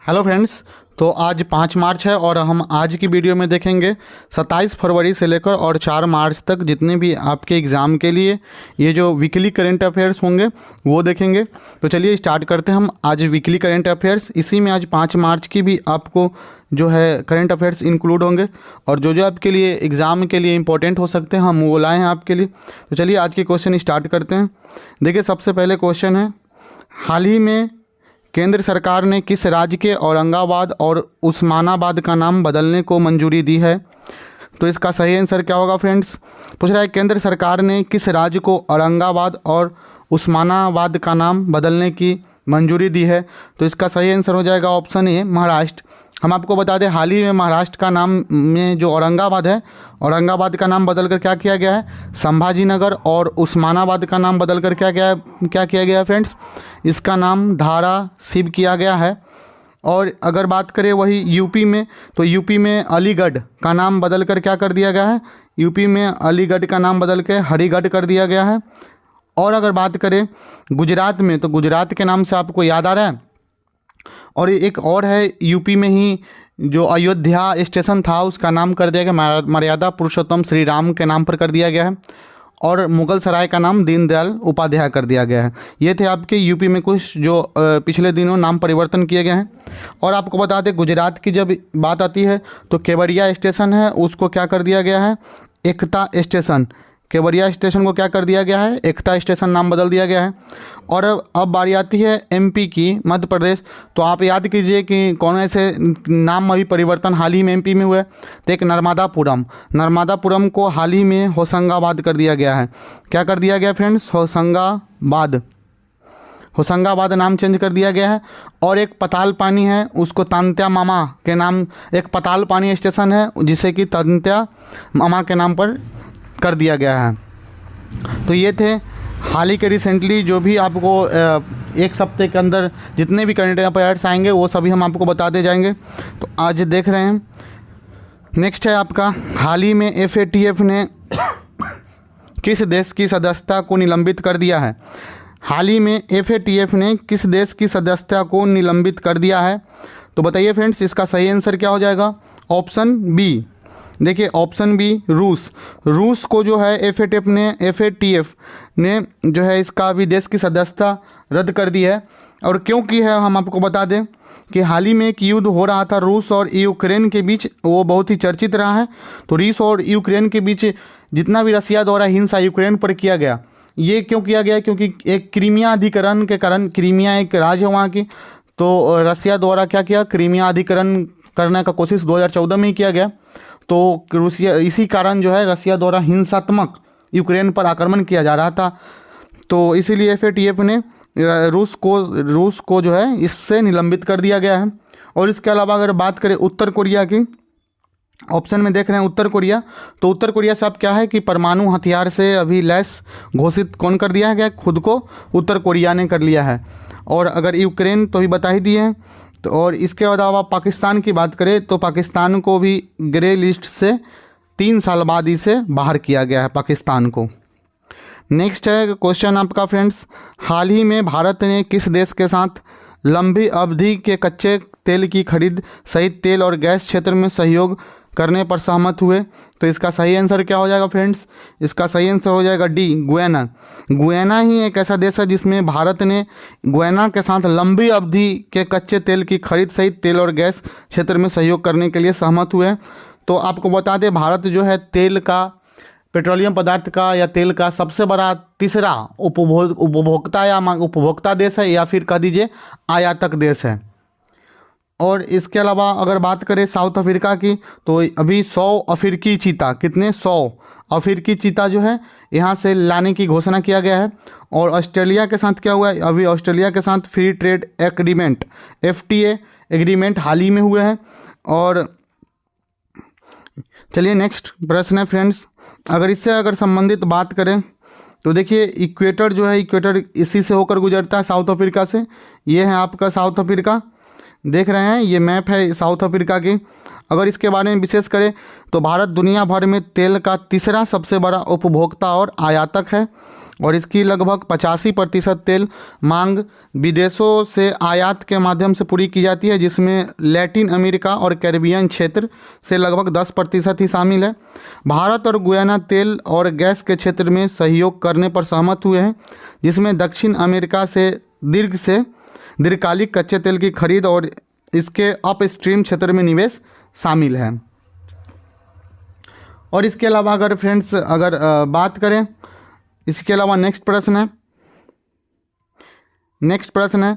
Hello friends. तो आज 5 मार्च है और हम आज की वीडियो में देखेंगे 27 फरवरी से लेकर और 4 मार्च तक जितने भी आपके एग्ज़ाम के लिए ये जो वीकली करंट अफेयर्स होंगे वो देखेंगे। तो चलिए स्टार्ट करते हैं हम आज वीकली करंट अफेयर्स। इसी में आज 5 मार्च की भी आपको जो है करंट अफेयर्स इंक्लूड होंगे और जो जो आपके लिए एग्ज़ाम के लिए इंपॉर्टेंट हो सकते हैं हम वो लाए हैं आपके लिए। तो चलिए आज के क्वेश्चन स्टार्ट करते हैं। देखिए सबसे पहले क्वेश्चन है, हाल ही में केंद्र सरकार ने किस राज्य के औरंगाबाद और उस्मानाबाद का नाम बदलने को मंजूरी दी है? तो इसका सही आंसर क्या होगा फ्रेंड्स? पूछ रहा है केंद्र सरकार ने किस राज्य को औरंगाबाद और उस्मानाबाद का नाम बदलने की मंजूरी दी है? तो इसका सही आंसर हो जाएगा ऑप्शन ए, महाराष्ट्र। हम आपको बता दें हाल ही में महाराष्ट्र का नाम में जो औरंगाबाद है, औरंगाबाद का नाम बदलकर क्या किया गया है? संभाजी नगर। और उस्मानाबाद का नाम बदलकर क्या किया गया है फ्रेंड्स? इसका नाम धाराशिव किया गया है। और अगर बात करें वही यूपी में, तो यूपी में अलीगढ़ का नाम बदलकर क्या कर दिया गया है? यूपी में अलीगढ़ का नाम बदल के हरिगढ़ कर दिया गया है। और अगर बात करें गुजरात में, तो गुजरात के नाम से आपको याद आ रहा है। और एक और है यूपी में ही जो अयोध्या स्टेशन था उसका नाम कर दिया गया मर्यादा पुरुषोत्तम श्री राम के नाम पर कर दिया गया है। और मुगल सराय का नाम दीनदयाल उपाध्याय कर दिया गया है। ये थे आपके यूपी में कुछ जो पिछले दिनों नाम परिवर्तन किए गए हैं। और आपको बता दें गुजरात की जब बात आती है तो केवड़िया स्टेशन है उसको क्या कर दिया गया है? एकता स्टेशन। केवड़िया स्टेशन को क्या कर दिया गया है? एकता स्टेशन नाम बदल दिया गया है। और अब बारी आती है एमपी की, मध्य प्रदेश। तो आप याद कीजिए कि कौन ऐसे नाम अभी परिवर्तन हाल ही में एमपी में हुए। तो एक नर्मदापुरम को हाल ही में होशंगाबाद कर दिया गया है। क्या कर दिया गया फ्रेंड्स? होशंगाबाद नाम चेंज कर दिया गया है। और एक पताल पानी है उसको तांत्या मामा के नाम, एक पताल पानी स्टेशन है जिसे कि तांत्या मामा के नाम पर कर दिया गया है। तो ये थे हाल ही के रिसेंटली जो भी आपको एक सप्ते के अंदर जितने भी करंट अफेयर्स आएंगे वो सभी हम आपको बताते जाएंगे। तो आज देख रहे हैं नेक्स्ट है आपका, हाल ही में FATF ने किस देश की सदस्यता को निलंबित कर दिया है? हाल ही में FATF ने किस देश की सदस्यता को निलंबित कर दिया है? तो बताइए फ्रेंड्स इसका सही आंसर क्या हो जाएगा? Option B. देखिए ऑप्शन बी, रूस को जो है FATF ने जो है इसका भी देश की सदस्यता रद्द कर दी है। और क्यों की है हम आपको बता दें कि हाल ही में एक युद्ध हो रहा था रूस और यूक्रेन के बीच, वो बहुत ही चर्चित रहा है। तो रूस और यूक्रेन के बीच जितना भी रसिया द्वारा हिंसा यूक्रेन पर किया गया, ये क्यों किया गया? क्योंकि एक क्रीमिया अधिकरण के कारण, क्रीमिया एक राज्य है वहाँ की, तो रसिया द्वारा क्या किया? क्रीमिया अधिकरण करने का कोशिश 2014 में ही किया गया। तो रूसिया, इसी कारण जो है रसिया द्वारा हिंसात्मक यूक्रेन पर आक्रमण किया जा रहा था। तो इसीलिए FATF ने रूस को जो है इससे निलंबित कर दिया गया है। और इसके अलावा अगर बात करें उत्तर कोरिया की, ऑप्शन में देख रहे हैं उत्तर कोरिया। तो उत्तर कोरिया से अब क्या है कि परमाणु हथियार से अभी लैस घोषित कौन कर दिया है? खुद को उत्तर कोरिया ने कर लिया है। और अगर यूक्रेन तो भी बता ही दिए हैं। तो और इसके अलावा पाकिस्तान की बात करें तो पाकिस्तान को भी ग्रे लिस्ट से 3 साल बाद इसे बाहर किया गया है पाकिस्तान को। नेक्स्ट है क्वेश्चन आपका फ्रेंड्स, हाल ही में भारत ने किस देश के साथ लंबी अवधि के कच्चे तेल की खरीद सहित तेल और गैस क्षेत्र में सहयोग करने पर सहमत हुए? तो इसका सही आंसर क्या हो जाएगा फ्रेंड्स? इसका सही आंसर हो जाएगा डी, गुयाना। गुयाना ही एक ऐसा देश है जिसमें भारत ने गुयाना के साथ लंबी अवधि के कच्चे तेल की खरीद सहित तेल और गैस क्षेत्र में सहयोग करने के लिए सहमत हुए। तो आपको बता दें भारत जो है तेल का, पेट्रोलियम पदार्थ का या तेल का सबसे बड़ा तीसरा उपभोक्ता देश है, या फिर कह दीजिए आयातक देश है। और इसके अलावा अगर बात करें साउथ अफ्रीका की, तो अभी 100 अफ्रीकी चीता, कितने 100 अफ्रीकी चीता जो है यहाँ से लाने की घोषणा किया गया है। और ऑस्ट्रेलिया के साथ क्या हुआ है? अभी ऑस्ट्रेलिया के साथ free trade agreement FTA agreement हाल ही में हुए हैं। और चलिए नेक्स्ट प्रश्न है फ्रेंड्स, अगर संबंधित बात करें तो देखिए इक्वेटर जो है, इक्वेटर इसी से होकर गुजरता है साउथ अफ्रीका से। ये है आपका साउथ अफ्रीका, देख रहे हैं ये मैप है साउथ अफ्रीका की। अगर इसके बारे में विशेष करें तो भारत दुनिया भर में तेल का तीसरा सबसे बड़ा उपभोक्ता और आयातक है। और इसकी लगभग 85% तेल मांग विदेशों से आयात के माध्यम से पूरी की जाती है, जिसमें लैटिन अमेरिका और कैरिबियन क्षेत्र से लगभग 10% ही शामिल है। भारत और गुयाना तेल और गैस के क्षेत्र में सहयोग करने पर सहमत हुए हैं, जिसमें दक्षिण अमेरिका से दीर्घकालिक कच्चे तेल की खरीद और इसके अपस्ट्रीम क्षेत्र में निवेश शामिल है। और इसके अलावा अगर फ्रेंड्स बात करें, इसके अलावा नेक्स्ट प्रश्न है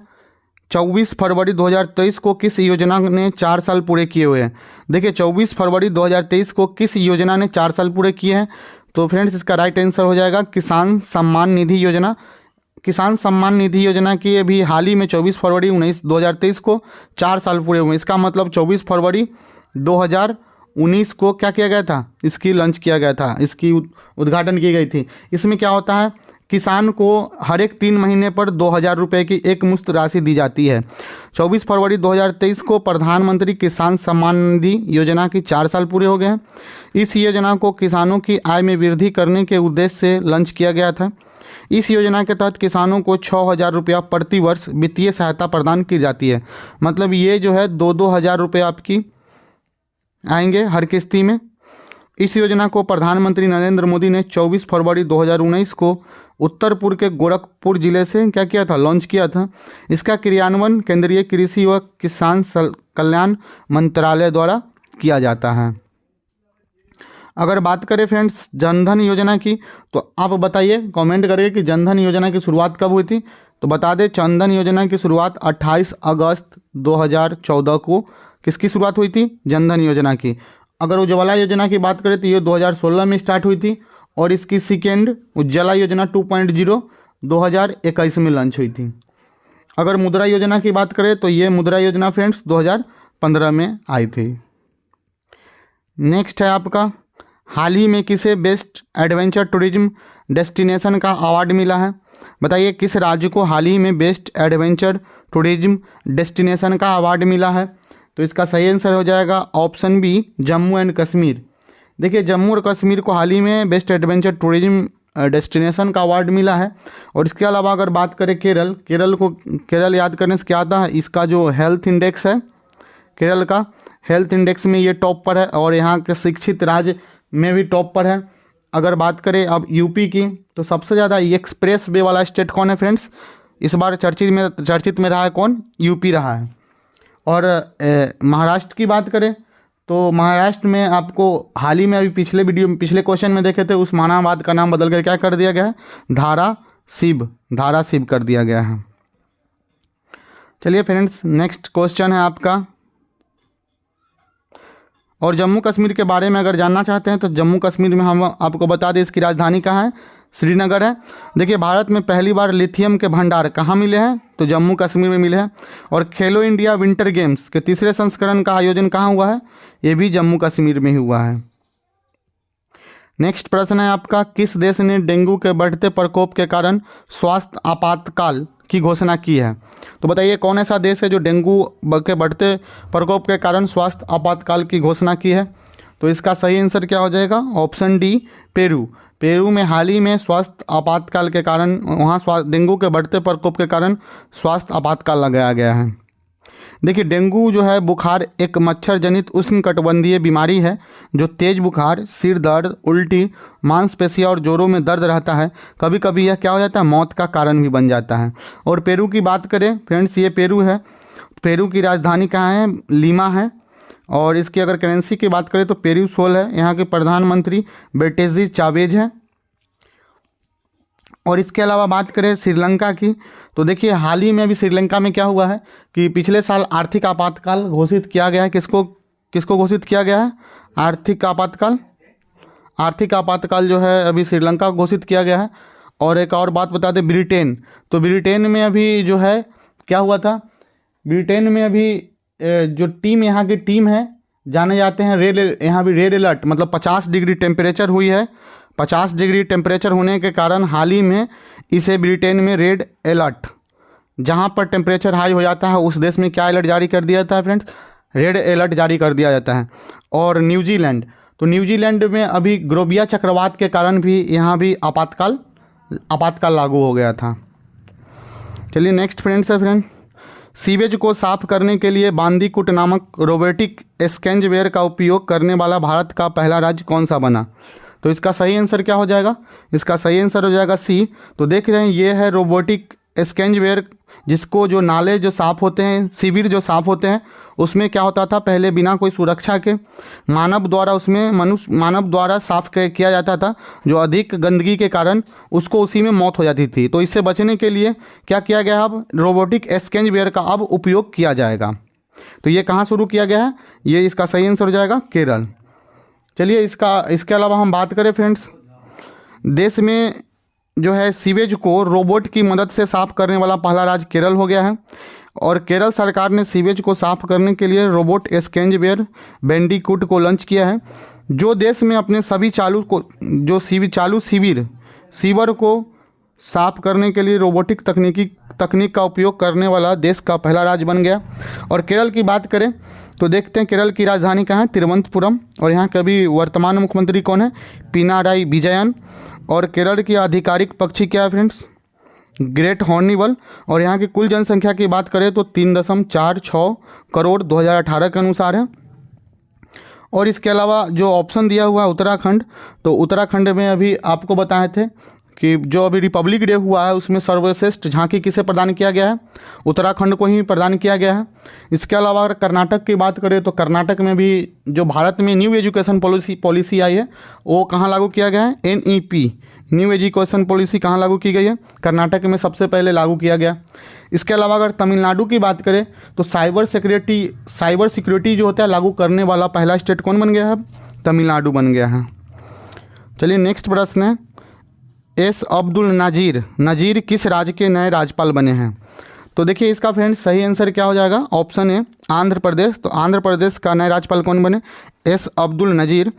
24 फरवरी 2023 को किस योजना ने 4 साल पूरे किए हुए हैं। देखिए 24 फरवरी 2023 को किस योजना ने 4 साल पूरे किए हैं, तो फ्रेंड्स इसका राइट आंसर हो जाएगा किसान सम्मान निधि योजना। किसान सम्मान निधि योजना की अभी हाल ही में 24 फरवरी 2023 को 4 साल पूरे हुए। इसका मतलब 24 फरवरी 2019 को क्या किया गया था, इसकी लॉन्च किया गया था, इसकी उद्घाटन की गई थी। इसमें क्या होता है, किसान को हर एक 3 महीने पर 2,000 रुपये की एक मुश्त राशि दी जाती है। 24 फरवरी 2023 को प्रधानमंत्री किसान सम्मान निधि योजना की 4 साल पूरे हो गए हैं। इस योजना को किसानों की आय में वृद्धि करने के उद्देश्य से लॉन्च किया गया था। इस योजना के तहत किसानों को 6,000 रुपया प्रति वर्ष वित्तीय सहायता प्रदान की जाती है। मतलब ये जो है 2-2 हज़ार रुपये आपकी आएंगे हर किस्ती में। इस योजना को प्रधानमंत्री नरेंद्र मोदी ने 24 फरवरी 2019 को उत्तर पूर्व के गोरखपुर जिले से क्या किया था, लॉन्च किया था। इसका क्रियान्वयन केंद्रीय कृषि व किसान कल्याण मंत्रालय द्वारा किया जाता है। अगर बात करें फ्रेंड्स जनधन योजना की, तो आप बताइए कमेंट करिए कि जनधन योजना की शुरुआत कब हुई थी। तो बता दें जनधन योजना की शुरुआत 28 अगस्त 2014 को किसकी शुरुआत हुई थी, जनधन योजना की। अगर उज्ज्वला योजना की बात करें तो ये 2016 में स्टार्ट हुई थी और इसकी सेकेंड उज्ज्वला योजना 2.0 2021 में लॉन्च हुई थी। अगर मुद्रा योजना की बात करें तो ये मुद्रा योजना फ्रेंड्स 2015 में आई थी। नेक्स्ट है आपका, हाल ही में किसे बेस्ट एडवेंचर टूरिज्म डेस्टिनेशन का अवार्ड मिला है। बताइए किस राज्य को हाल ही में बेस्ट एडवेंचर टूरिज्म डेस्टिनेशन का अवार्ड मिला है। तो इसका सही आंसर हो जाएगा option B, Jammu and Kashmir. देखिए जम्मू और कश्मीर को हाल ही में बेस्ट एडवेंचर टूरिज्म डेस्टिनेशन का अवार्ड मिला है। और इसके अलावा अगर बात करें केरल याद करने से क्या आता है, इसका जो हेल्थ इंडेक्स है, केरल का हेल्थ इंडेक्स में ये टॉप पर है और यहाँ के शिक्षित राज्य में भी टॉप पर है। अगर बात करें अब यूपी की, तो सबसे ज़्यादा एक्सप्रेस वे वाला स्टेट कौन है फ्रेंड्स, इस बार चर्चित में रहा है कौन, यूपी रहा है। और महाराष्ट्र की बात करें तो महाराष्ट्र में आपको हाल ही में अभी पिछले क्वेश्चन में देखे थे, उस्मानाबाद का नाम बदल कर क्या कर दिया गया है, धाराशिव कर दिया गया है। चलिए फ्रेंड्स नेक्स्ट क्वेश्चन है आपका, और जम्मू कश्मीर के बारे में अगर जानना चाहते हैं तो जम्मू कश्मीर में हम आपको बता दें इसकी राजधानी कहाँ है, श्रीनगर है। देखिए भारत में पहली बार लिथियम के भंडार कहाँ मिले हैं, तो जम्मू कश्मीर में मिले हैं। और खेलो इंडिया विंटर गेम्स के तीसरे संस्करण का आयोजन कहाँ हुआ है, ये भी जम्मू कश्मीर में ही हुआ है। नेक्स्ट प्रश्न है आपका, किस देश ने डेंगू के बढ़ते प्रकोप के कारण स्वास्थ्य आपातकाल की घोषणा की है। तो बताइए कौन ऐसा देश है जो डेंगू के बढ़ते प्रकोप के कारण स्वास्थ्य आपातकाल की घोषणा की है। तो इसका सही आंसर क्या हो जाएगा, ऑप्शन डी, पेरू में हाल ही में स्वास्थ्य आपातकाल के कारण वहाँ डेंगू के बढ़ते प्रकोप के कारण स्वास्थ्य आपातकाल लगाया गया है। देखिए डेंगू जो है बुखार एक मच्छर जनित उष्णकटिबंधीय बीमारी है जो तेज बुखार, सिर दर्द, उल्टी, मांसपेशियां और जोड़ों में दर्द रहता है। कभी कभी यह क्या हो जाता है, मौत का कारण भी बन जाता है। और पेरू की बात करें फ्रेंड्स, ये पेरू है, पेरू की राजधानी कहाँ है, लीमा है। और इसकी अगर करेंसी की बात करें तो पेरू सोल है। यहाँ के प्रधानमंत्री बेटेजी चावेज है। और इसके अलावा बात करें श्रीलंका की, तो देखिए हाल ही में अभी श्रीलंका में क्या हुआ है कि पिछले साल आर्थिक आपातकाल घोषित किया गया है। किसको घोषित किया गया है, आर्थिक आपातकाल जो है अभी श्रीलंका घोषित किया गया है। और एक और बात बता दें, ब्रिटेन, तो ब्रिटेन में अभी जो है क्या हुआ था, ब्रिटेन में अभी जो टीम यहाँ की टीम है जाने जाते हैं यहाँ भी रेड अलर्ट, मतलब 50 डिग्री टेम्परेचर हुई है। 50 डिग्री टेम्परेचर होने के कारण हाल ही में इसे ब्रिटेन में रेड अलर्ट, जहाँ पर टेम्परेचर हाई हो जाता है उस देश में क्या अलर्ट जारी कर दिया जाता है फ्रेंड्स, रेड अलर्ट जारी कर दिया जाता है। और न्यूजीलैंड, तो न्यूजीलैंड में अभी ग्रोबिया चक्रवात के कारण भी यहाँ भी आपातकाल आपातकाल लागू हो गया था। चलिए नेक्स्ट फ्रेंड्स है फ्रेंड, सीवेज को साफ करने के लिए बांदीकुट नामक रोबोटिक स्कैंजवेयर का उपयोग करने वाला भारत का पहला राज्य कौन सा बना? तो इसका सही आंसर क्या हो जाएगा? इसका सही आंसर हो जाएगा सी। तो देख रहे हैं ये है रोबोटिक स्कैंजवेयर, जिसको जो नाले जो साफ़ होते हैं, शिविर जो साफ़ होते हैं, उसमें क्या होता था पहले बिना कोई सुरक्षा के मानव द्वारा साफ किया जाता था। जो अधिक गंदगी के कारण उसको उसी में मौत हो जाती थी। तो इससे बचने के लिए क्या किया गया, अब रोबोटिक स्कैंजवेयर का अब उपयोग किया जाएगा। तो ये कहाँ शुरू किया गया है? ये इसका सही आंसर हो जाएगा केरल। चलिए इसके अलावा हम बात करें फ्रेंड्स, देश में जो है सीवेज को रोबोट की मदद से साफ़ करने वाला पहला राज्य केरल हो गया है। और केरल सरकार ने सीवेज को साफ़ करने के लिए रोबोट स्कैंजवेयर बैंडिकूट को लॉन्च किया है, जो देश में अपने सभी सीवर को साफ़ करने के लिए रोबोटिक तकनीक का उपयोग करने वाला देश का पहला राज्य बन गया। और केरल की बात करें तो देखते हैं केरल की राजधानी कहाँ है? तिरुवनंतपुरम। और यहाँ के अभी वर्तमान मुख्यमंत्री कौन है? पिनाराई विजयन। और केरल की आधिकारिक पक्षी क्या है फ्रेंड्स? ग्रेट हॉर्निबल। और यहाँ की कुल जनसंख्या की बात करें तो 3.46 करोड़ 2018 के अनुसार है। और इसके अलावा जो ऑप्शन दिया हुआ है उत्तराखंड, तो उत्तराखंड में अभी आपको बताए थे कि जो अभी रिपब्लिक डे हुआ है उसमें सर्वश्रेष्ठ झांकी किसे प्रदान किया गया है? उत्तराखंड को ही प्रदान किया गया है। इसके अलावा अगर कर्नाटक की बात करें तो कर्नाटक में भी जो भारत में न्यू एजुकेशन पॉलिसी आई है वो कहाँ लागू किया गया है? NEP न्यू एजुकेशन पॉलिसी कहाँ लागू की गई है? कर्नाटक में सबसे पहले लागू किया गया। इसके अलावा अगर तमिलनाडु की बात करें तो साइबर सिक्योरिटी जो होता है लागू करने वाला पहला स्टेट कौन बन गया है? तमिलनाडु बन गया है। चलिए नेक्स्ट प्रश्न है, एस अब्दुल नज़ीर किस राज्य के नए राज्यपाल बने हैं? तो देखिए इसका फ्रेंड्स सही आंसर क्या हो जाएगा? Option A Andhra Pradesh. तो आंध्र प्रदेश का नए राज्यपाल कौन बने? एस अब्दुल नज़ीर।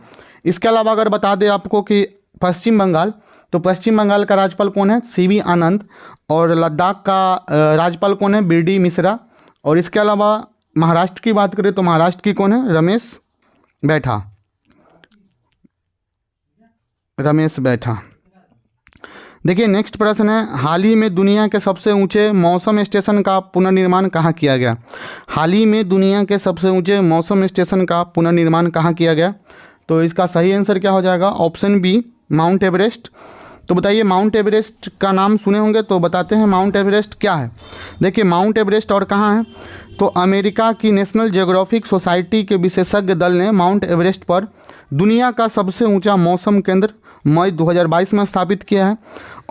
इसके अलावा अगर बता दें आपको कि पश्चिम बंगाल, तो पश्चिम बंगाल का राज्यपाल कौन है? CV आनंद। और लद्दाख का राज्यपाल कौन है? BD मिश्रा। और इसके अलावा महाराष्ट्र की बात करें तो महाराष्ट्र की कौन है? रमेश बैठा। देखिए नेक्स्ट प्रश्न है, हाल ही में दुनिया के सबसे ऊंचे मौसम स्टेशन का पुनर्निर्माण कहाँ किया गया? हाल ही में दुनिया के सबसे ऊंचे मौसम स्टेशन का पुनर्निर्माण कहाँ किया गया? तो इसका सही आंसर क्या हो जाएगा? Option B Mount Everest. तो बताइए माउंट एवरेस्ट का नाम सुने होंगे, तो बताते हैं माउंट एवरेस्ट क्या है। देखिए माउंट एवरेस्ट और कहाँ है? तो अमेरिका की नेशनल जियोग्राफिक सोसाइटी के विशेषज्ञ दल ने माउंट एवरेस्ट पर दुनिया का सबसे ऊंचा मौसम केंद्र मई 2022 में स्थापित किया है।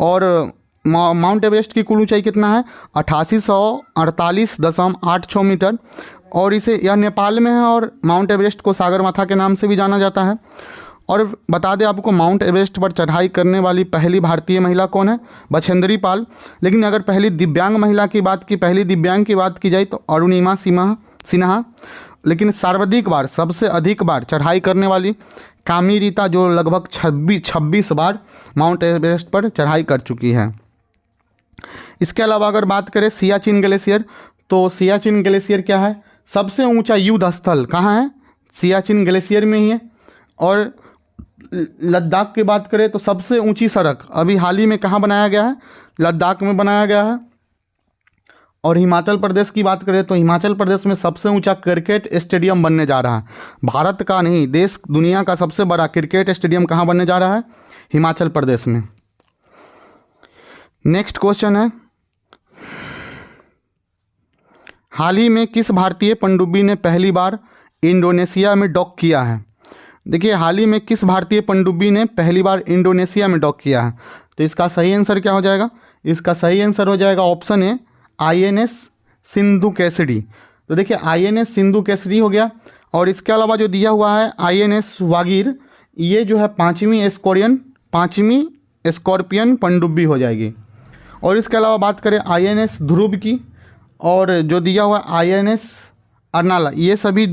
और माउंट एवरेस्ट की कुल ऊंचाई कितना है? 8848.86 मीटर। और यह नेपाल में है। और माउंट एवरेस्ट को सागरमाथा के नाम से भी जाना जाता है। और बता दें आपको माउंट एवरेस्ट पर चढ़ाई करने वाली पहली भारतीय महिला कौन है? बछेंद्री पाल। लेकिन अगर पहली दिव्यांग की बात की जाए तो अरुणिमा सिन्हा। लेकिन सबसे अधिक बार चढ़ाई करने वाली कामी रीता, जो लगभग 26 बार माउंट एवरेस्ट पर चढ़ाई कर चुकी है। इसके अलावा अगर बात करें सियाचिन ग्लेशियर, तो सियाचिन ग्लेशियर क्या है? सबसे ऊंचा युद्ध स्थल कहाँ है? सियाचिन ग्लेशियर में ही है। और लद्दाख की बात करें तो सबसे ऊंची सड़क अभी हाल ही में कहाँ बनाया गया है? लद्दाख में बनाया गया है। और हिमाचल प्रदेश की बात करें तो हिमाचल प्रदेश में सबसे ऊंचा क्रिकेट स्टेडियम बनने जा रहा है। भारत का नहीं, दुनिया का सबसे बड़ा क्रिकेट स्टेडियम कहाँ बनने जा रहा है? हिमाचल प्रदेश में। नेक्स्ट क्वेश्चन है, हाल ही में किस भारतीय पनडुब्बी ने पहली बार इंडोनेशिया में डॉक किया है? देखिए हाल ही में किस भारतीय पनडुब्बी ने पहली बार इंडोनेशिया में डॉक किया है? तो इसका सही आंसर क्या हो जाएगा? इसका सही आंसर हो जाएगा option A INS Sindhu Kesari. तो देखिए INS सिंधु केसरी हो गया। और इसके अलावा जो दिया हुआ है INS वागीर, ये जो है पाँचवीं स्कॉर्पियन पनडुब्बी हो जाएगी। और इसके अलावा बात करें INS ध्रुव की, और जो दिया हुआ INS अर्नाला, ये सभी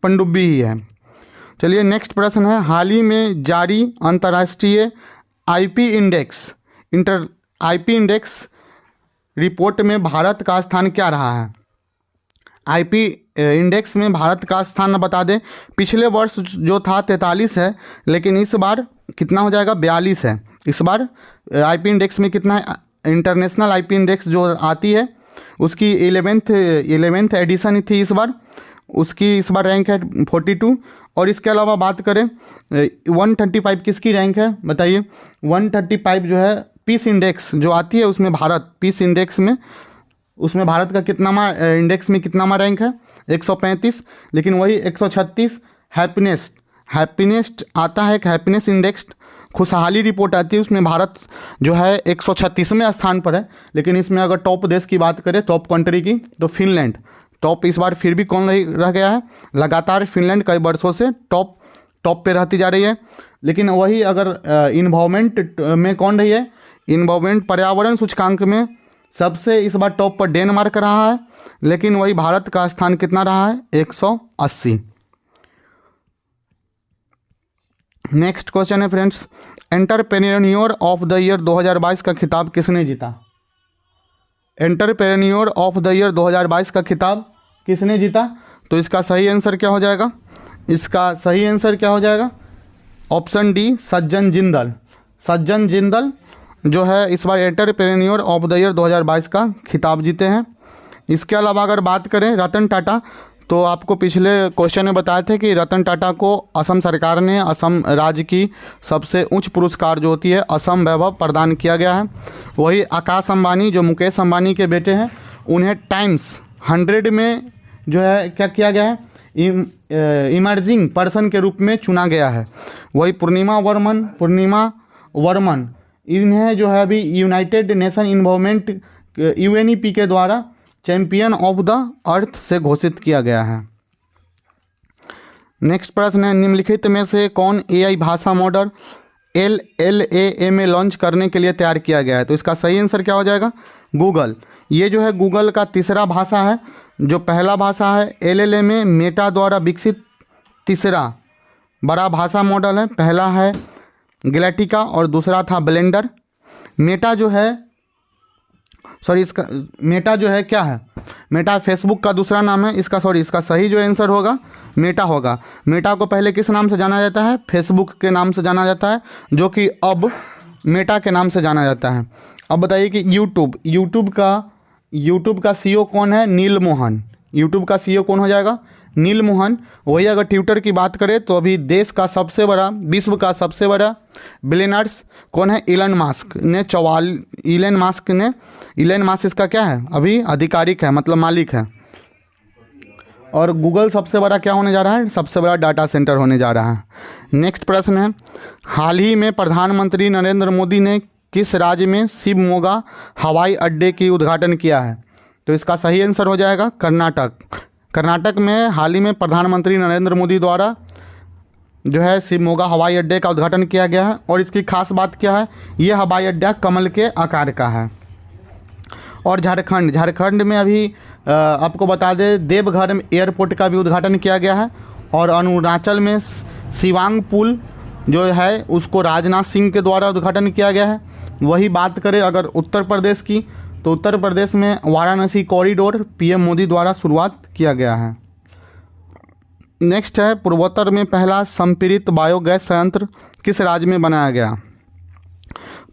पनडुब्बी ही है। चलिए नेक्स्ट प्रश्न है, हाल ही में जारी अंतर्राष्ट्रीय IP इंडेक्स रिपोर्ट में भारत का स्थान क्या रहा है? IP इंडेक्स में भारत का स्थान बता दें, पिछले वर्ष जो था 43 है, लेकिन इस बार कितना हो जाएगा? 42 है। इस बार आईपी इंडेक्स में कितना है, इंटरनेशनल आईपी इंडेक्स जो आती है उसकी 11th एडिशन थी इस बार, उसकी इस बार रैंक है 42। और इसके अलावा बात करें 135 किसकी रैंक है बताइए, 135 जो है पीस इंडेक्स जो आती है उसमें भारत पीस इंडेक्स में, उसमें भारत का कितना इंडेक्स में कितना रैंक है 135। लेकिन वही 136 हैप्पीनेस आता है, एक हैप्पीनेस इंडेक्स खुशहाली रिपोर्ट आती है, उसमें भारत जो है 136वें स्थान पर है। लेकिन इसमें अगर टॉप देश की बात करें, टॉप कंट्री की, तो फिनलैंड टॉप इस बार फिर भी कौन रह गया है, लगातार फिनलैंड कई वर्षों से टॉप पे रहती जा रही है। लेकिन वही अगर इन्वायरमेंट में कौन रही है, इन्वायरमेंट पर्यावरण सूचकांक में सबसे इस बार टॉप पर डेनमार्क रहा है। लेकिन वही भारत का स्थान कितना रहा है 180। नेक्स्ट क्वेश्चन है friends, entrepreneur of the year 2022 का खिताब किसने जीता। एंटरप्रेन्योर ऑफ द ईयर 2022 का खिताब किसने जीता। तो इसका सही आंसर क्या हो जाएगा, इसका सही आंसर क्या हो जाएगा, ऑप्शन डी सज्जन जिंदल। सज्जन जिंदल जो है इस बार एंटरप्रेन्योर ऑफ द ईयर 2022 का खिताब जीते हैं। इसके अलावा अगर बात करें रतन टाटा, तो आपको पिछले क्वेश्चन में बताए थे कि रतन टाटा को असम सरकार ने असम राज्य की सबसे उच्च पुरस्कार जो होती है असम वैभव प्रदान किया गया है। वही आकाश अंबानी जो मुकेश अंबानी के बेटे हैं, उन्हें टाइम्स 100 में जो है क्या किया गया है, इमर्जिंग पर्सन के रूप में चुना गया है। वही पूर्णिमा वर्मन इन्हें जो है अभी यूनाइटेड नेशन इन्वायरमेंट UNEP के द्वारा चैंपियन ऑफ द अर्थ से घोषित किया गया है। नेक्स्ट प्रश्न है, निम्नलिखित में से कौन AI भाषा मॉडल LLAA में लॉन्च करने के लिए तैयार किया गया है। तो इसका सही आंसर क्या हो जाएगा, गूगल। ये जो है गूगल का तीसरा भाषा है। जो पहला भाषा है LLA में मेटा द्वारा विकसित तीसरा बड़ा भाषा मॉडल है। पहला है गैलेक्टिका और दूसरा था ब्लेंडर। मेटा जो है मेटा जो है क्या है, मेटा फेसबुक का दूसरा नाम है। इसका सही जो आंसर होगा मेटा होगा। मेटा को पहले किस नाम से जाना जाता है, फेसबुक के नाम से जाना जाता है, जो कि अब मेटा के नाम से जाना जाता है। अब बताइए कि यूट्यूब का CEO कौन है, नील मोहन। यूट्यूब का CEO कौन हो जाएगा, नील मोहन। वही अगर ट्विटर की बात करें तो अभी विश्व का सबसे बड़ा बिलियनर्स कौन है, इलन मास्क ने इलन मास्क इसका क्या है, अभी आधिकारिक है, मतलब मालिक है। और गूगल सबसे बड़ा क्या होने जा रहा है, सबसे बड़ा डाटा सेंटर होने जा रहा है। नेक्स्ट प्रश्न है, हाल ही में प्रधानमंत्री नरेंद्र मोदी ने किस राज्य में शिवमोगा हवाई अड्डे की उद्घाटन किया है। तो इसका सही आंसर हो जाएगा कर्नाटक में हाल ही में प्रधानमंत्री नरेंद्र मोदी द्वारा जो है शिवमोगा हवाई अड्डे का उद्घाटन किया गया है। और इसकी खास बात क्या है, ये हवाई अड्डा कमल के आकार का है। और झारखंड में अभी आपको बता दें देवघर में एयरपोर्ट का भी उद्घाटन किया गया है। और अरुणाचल में सिवांग पुल जो है उसको राजनाथ सिंह के द्वारा उद्घाटन किया गया है। वही बात करें अगर उत्तर प्रदेश की, तो उत्तर प्रदेश में वाराणसी कॉरिडोर PM मोदी द्वारा शुरुआत किया गया है। नेक्स्ट है, पूर्वोत्तर में पहला संपीड़ित बायोगैस संयंत्र किस राज्य में बनाया गया।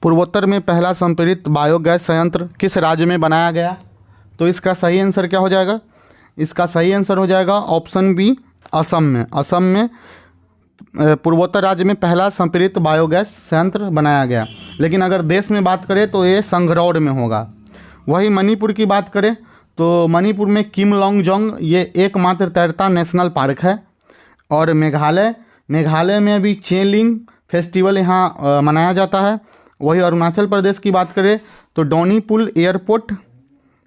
पूर्वोत्तर में पहला संपीड़ित बायोगैस संयंत्र किस राज्य में बनाया गया। तो इसका सही आंसर क्या हो जाएगा, इसका सही आंसर हो जाएगा ऑप्शन बी असम में पूर्वोत्तर राज्य में पहला संपीड़ित बायोगैस संयंत्र बनाया गया। लेकिन अगर देश में बात करें तो ये संगरौर में होगा। वही मणिपुर की बात करें तो मणिपुर में किमलोंगजोंग ये एकमात्र तैरता नेशनल पार्क है। और मेघालय में अभी चेलिंग फेस्टिवल यहाँ मनाया जाता है। वही अरुणाचल प्रदेश की बात करें तो डोनीपुल एयरपोर्ट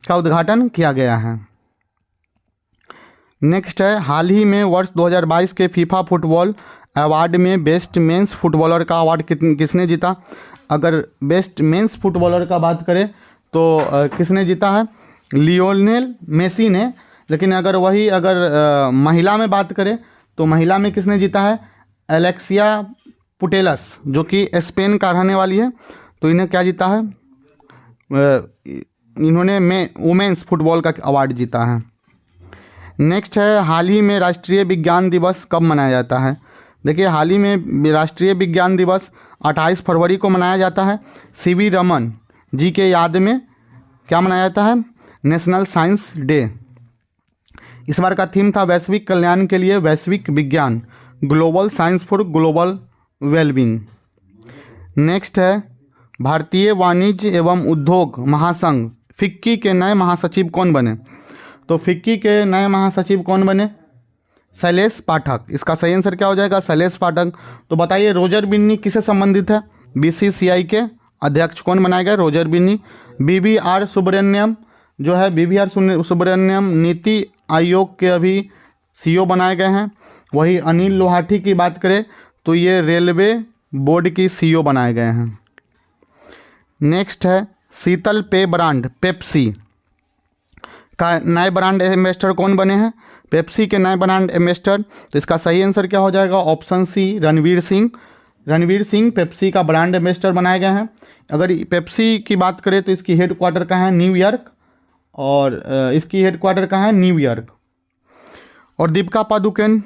का उद्घाटन किया गया है। नेक्स्ट है, हाल ही में वर्ष 2022 के फीफा फुटबॉल अवार्ड में बेस्ट मेंस फुटबॉलर का अवार्ड किसने जीता। अगर बेस्ट मेंस फुटबॉलर का बात करें तो किसने जीता है, लियोनेल मेसी ने। लेकिन अगर महिला में बात करें तो महिला में किसने जीता है, एलेक्सिया पुटेलस जो कि स्पेन का रहने वाली है। तो इन्हें क्या जीता है, इन्होंने वुमेन्स फुटबॉल का अवार्ड जीता है। नेक्स्ट है, हाल ही में राष्ट्रीय विज्ञान दिवस कब मनाया जाता है। देखिए हाल ही में राष्ट्रीय विज्ञान दिवस 28 फरवरी को मनाया जाता है। सीवी रमन जी के याद में क्या मनाया जाता है? National science day. इस बार का थीम था वैश्विक कल्याण के लिए वैश्विक विज्ञान, global science for global wellbeing. Next है भारतीय वाणिज्य एवं उद्योग महासंघ फिक्की के नए महासचिव कौन बने? तो फिक्की के नए महासचिव कौन बने? शैलेश पाठक। इसका सही आंसर क्या हो जाएगा? शैलेश पाठक। तो बताइए रोजर बिन्नी किससे संबंधित है? बीसीसीआई के अध्यक्ष कौन बनाए गए? रोजर बिन्नी। बीवीआर सुब्रमण्यम जो है, बीवीआर सुब्रमण्यम नीति आयोग के अभी सीईओ बनाए गए हैं। वही अनिल लोहाटी की बात करें तो ये रेलवे बोर्ड की सीईओ बनाए गए हैं। नेक्स्ट है शीतल पेय ब्रांड पेप्सी का नए ब्रांड एम्बेसडर कौन बने हैं? पेप्सी के नए ब्रांड एम्बेसडर। तो इसका सही आंसर क्या हो जाएगा? Option C Ranveer Singh. Ranveer Singh Pepsi का ब्रांड एम्बेसडर बनाए गए हैं। अगर पेप्सी की बात करें तो इसकी हेडक्वार्टर कहाँ है? न्यूयॉर्क। और इसकी हेडक्वार्टर कहाँ है? न्यूयॉर्क। और दीपिका पादुकोण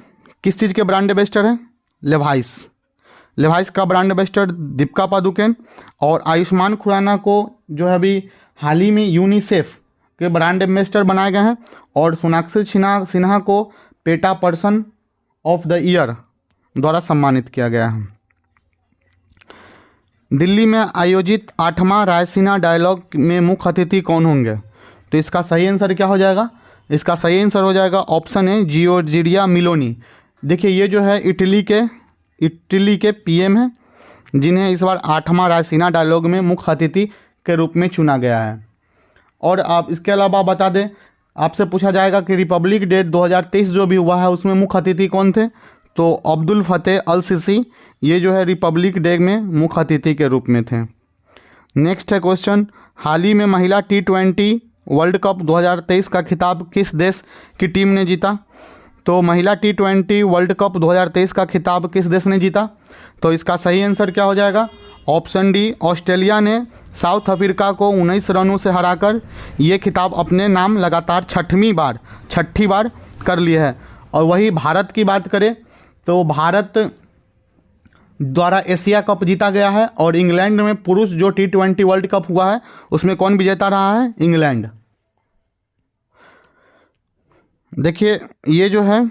किस चीज़ के ब्रांड एम्बेसडर हैं? लेवाइस। लेवाइस का ब्रांड एम्बेसडर दीपिका पादुकोण। और आयुष्मान खुराना को जो है अभी हाल ही में यूनिसेफ के ब्रांड एम्बेसडर बनाए गए हैं। और सोनाक्षी सिन्हा को PETA person of the year द्वारा सम्मानित किया गया है। दिल्ली में आयोजित 8वां रायसीना डायलॉग में मुख्य अतिथि कौन होंगे? तो इसका सही आंसर क्या हो जाएगा? इसका सही आंसर हो जाएगा ऑप्शन है जियोर्जिया मिलोनी। देखिए ये जो है इटली के पीएम हैं, जिन्हें इस बार 8वां रायसीना डायलॉग में मुख्य अतिथि के रूप में चुना गया है। और आप इसके अलावा बता दें, आपसे पूछा जाएगा कि रिपब्लिक डे 2023 जो भी हुआ है उसमें मुख्य अतिथि कौन थे? तो अब्दुल फतेह अल सीसी ये जो है रिपब्लिक डे में मुख्य अतिथि के रूप में थे। नेक्स्ट है क्वेश्चन, हाल ही में महिला T20 वर्ल्ड कप 2023 का खिताब किस देश की टीम ने जीता? तो महिला T20 वर्ल्ड कप 2023 का खिताब किस देश ने जीता? तो इसका सही आंसर क्या हो जाएगा? ऑप्शन डी ऑस्ट्रेलिया ने साउथ अफ्रीका को 19 रनों से हराकर ये खिताब अपने नाम लगातार छठी बार कर लिया है। और वही भारत की बात करें तो भारत द्वारा एशिया कप जीता गया है। और इंग्लैंड में पुरुष जो T20 वर्ल्ड कप हुआ है उसमें कौन विजेता रहा है? इंग्लैंड। देखिए ये जो है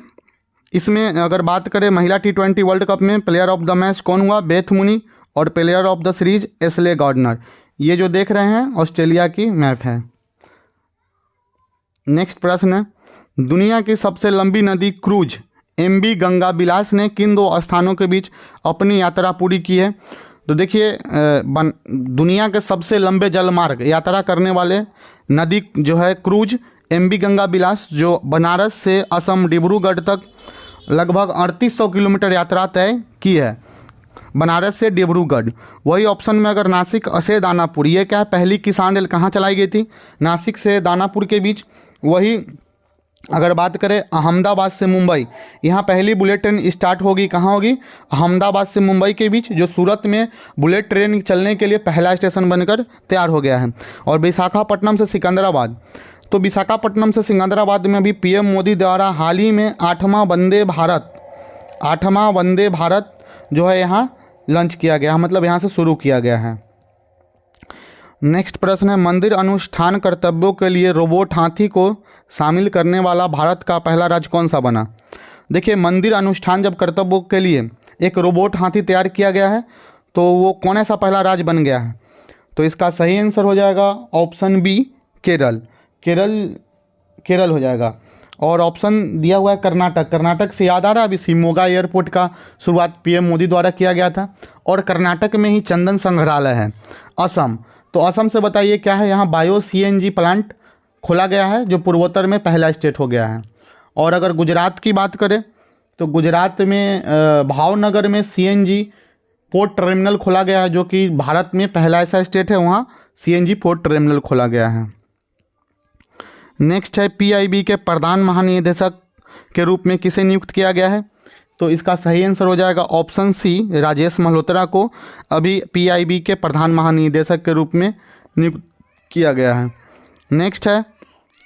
इसमें अगर बात करें महिला T20 वर्ल्ड कप में प्लेयर ऑफ द मैच कौन हुआ? Beth Mooney. और player of the series Ashleigh Gardner. ये जो देख रहे हैं ऑस्ट्रेलिया की मैप है। नेक्स्ट प्रश्न है, दुनिया की सबसे लंबी नदी क्रूज MV गंगा बिलास ने किन दो स्थानों के बीच अपनी यात्रा पूरी की है? तो देखिए दुनिया के सबसे लंबे जलमार्ग यात्रा करने वाले नदी जो है क्रूज MV गंगा बिलास, जो बनारस से असम डिब्रूगढ़ तक लगभग 3800 किलोमीटर यात्रा तय की है, बनारस से डिब्रूगढ़। वही ऑप्शन में अगर नासिक से दानापुर, ये क्या है? पहली किसान रेल कहाँ चलाई गई थी? नासिक से दानापुर के बीच। वही अगर बात करें अहमदाबाद से मुंबई, यहाँ पहली बुलेट ट्रेन स्टार्ट होगी, कहाँ होगी? अहमदाबाद से मुंबई के बीच, जो सूरत में बुलेट ट्रेन चलने के लिए पहला स्टेशन बनकर तैयार हो गया है। और विशाखापट्टनम से सिकंदराबाद, तो विशाखापट्टनम से सिकंदराबाद में अभी PM मोदी द्वारा हाल ही में 8वां वंदे भारत जो है यहाँ लॉन्च किया गया, मतलब यहाँ से शुरू किया गया है। नेक्स्ट प्रश्न है, मंदिर अनुष्ठान कर्तव्यों के लिए रोबोट हाथी को शामिल करने वाला भारत का पहला राज्य कौन सा बना? देखिए मंदिर अनुष्ठान जब कर्तव्यों के लिए एक रोबोट हाथी तैयार किया गया है तो वो कौन ऐसा पहला राज्य बन गया है? तो इसका सही आंसर हो जाएगा ऑप्शन बी केरल हो जाएगा। और ऑप्शन दिया हुआ है कर्नाटक से याद आ रहा है अभी शिमोगा एयरपोर्ट का शुरुआत PM मोदी द्वारा किया गया था। और कर्नाटक में ही चंदन संग्रहालय है। असम, तो असम से बताइए क्या है? यहाँ बायो CNG प्लांट खोला गया है, जो पूर्वोत्तर में पहला स्टेट हो गया है। और अगर गुजरात की बात करें तो गुजरात में भावनगर में CNG पोर्ट टर्मिनल खोला गया है, जो कि भारत में पहला ऐसा स्टेट है वहाँ CNG पोर्ट टर्मिनल खोला गया है। नेक्स्ट है, PIB के प्रधान महानिदेशक के रूप में किसे नियुक्त किया गया है? तो इसका सही आंसर हो जाएगा ऑप्शन सी राजेश मल्होत्रा को अभी PIB के प्रधान महानिदेशक के रूप में नियुक्त किया गया है। नेक्स्ट है,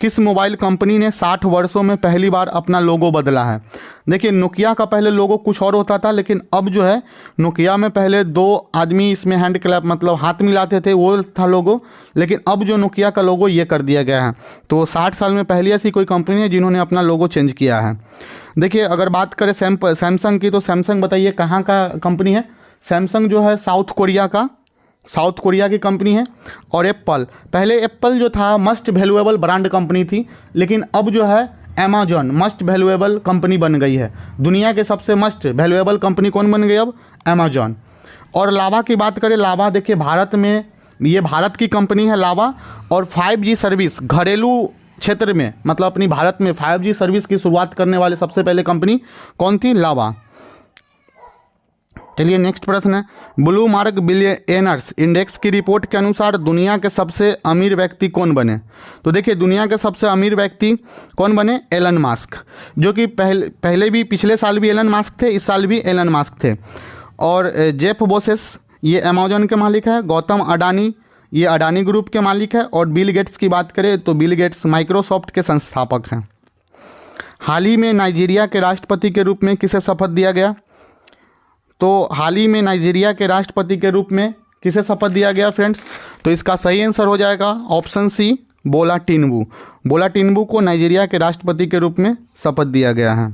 किस मोबाइल कंपनी ने 60 वर्षों में पहली बार अपना लोगो बदला है? देखिए, नोकिया का पहले लोगो कुछ और होता था, लेकिन अब जो है नोकिया में पहले 2 आदमी इसमें हैंड क्लैप मतलब हाथ मिलाते थे, वो था लोगो। लेकिन अब जो नोकिया का लोगो ये कर दिया गया है। तो 60 साल में पहली ऐसी कोई कंपनी है जिन्होंने अपना लोगो चेंज किया है। देखिए, अगर बात करें सैमसंग की, तो सैमसंग बताइए कहाँ का कंपनी है? सैमसंग जो है साउथ कोरिया की कंपनी है। और एप्पल, पहले एप्पल जो था मस्ट वैल्यूएबल ब्रांड कंपनी थी, लेकिन अब जो है अमेजॉन मस्ट वैल्यूएबल कंपनी बन गई है। दुनिया के सबसे मस्ट वैल्यूएबल कंपनी कौन बन गई अब? अमेजॉन। और लावा की बात करें, लावा देखिए भारत में, ये भारत की कंपनी है लावा। और 5G सर्विस घरेलू क्षेत्र में, मतलब अपनी भारत में 5G सर्विस की शुरुआत करने वाले सबसे पहले कंपनी कौन थी? लावा। चलिए नेक्स्ट प्रश्न है, ब्लूमबर्ग बिलियनर्स इंडेक्स की रिपोर्ट के अनुसार दुनिया के सबसे अमीर व्यक्ति कौन बने? तो देखिए, दुनिया के सबसे अमीर व्यक्ति कौन बने? एलन मास्क, जो कि पहले भी, पिछले साल भी एलन मास्क थे, इस साल भी एलन मास्क थे। और जेफ बेजोस ये अमेजॉन के मालिक है। गौतम अडानी ये अडानी ग्रुप के मालिक है। और बिल गेट्स की बात करें तो बिल गेट्स माइक्रोसॉफ्ट के संस्थापक हैं। हाल ही में नाइजीरिया के राष्ट्रपति के रूप में किसे शपथ दिया गया? तो हाल ही में नाइजीरिया के राष्ट्रपति के रूप में किसे शपथ दिया गया फ्रेंड्स? तो इसका सही आंसर हो जाएगा ऑप्शन सी, बोला टिनुबू। बोला टिनुबू को नाइजीरिया के राष्ट्रपति के रूप में शपथ दिया गया है।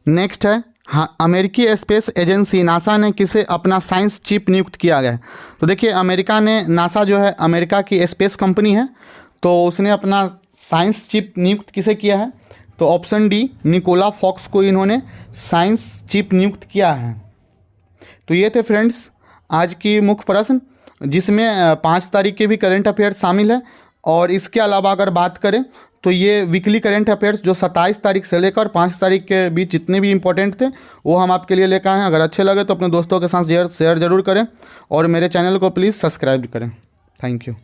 नेक्स्ट है, हाँ, अमेरिकी स्पेस एजेंसी नासा ने किसे अपना साइंस चीफ नियुक्त किया गया है? तो देखिए, अमेरिका ने, नासा जो है अमेरिका की स्पेस कंपनी है, तो उसने अपना साइंस चीफ नियुक्त किसे किया है? तो ऑप्शन डी, निकोला फॉक्स को इन्होंने साइंस चीफ नियुक्त किया है। तो ये थे फ्रेंड्स आज की मुख्य प्रश्न, जिसमें 5 तारीख के भी करंट अफेयर्स शामिल है। और इसके अलावा अगर बात करें तो ये वीकली करंट अफेयर्स जो 27 तारीख से लेकर 5 तारीख के बीच जितने भी इंपॉर्टेंट थे वो हम आपके लिए लेकर आए हैं। अगर अच्छे लगे तो अपने दोस्तों के साथ शेयर ज़रूर करें और मेरे चैनल को प्लीज़ सब्सक्राइब करें। Thank you.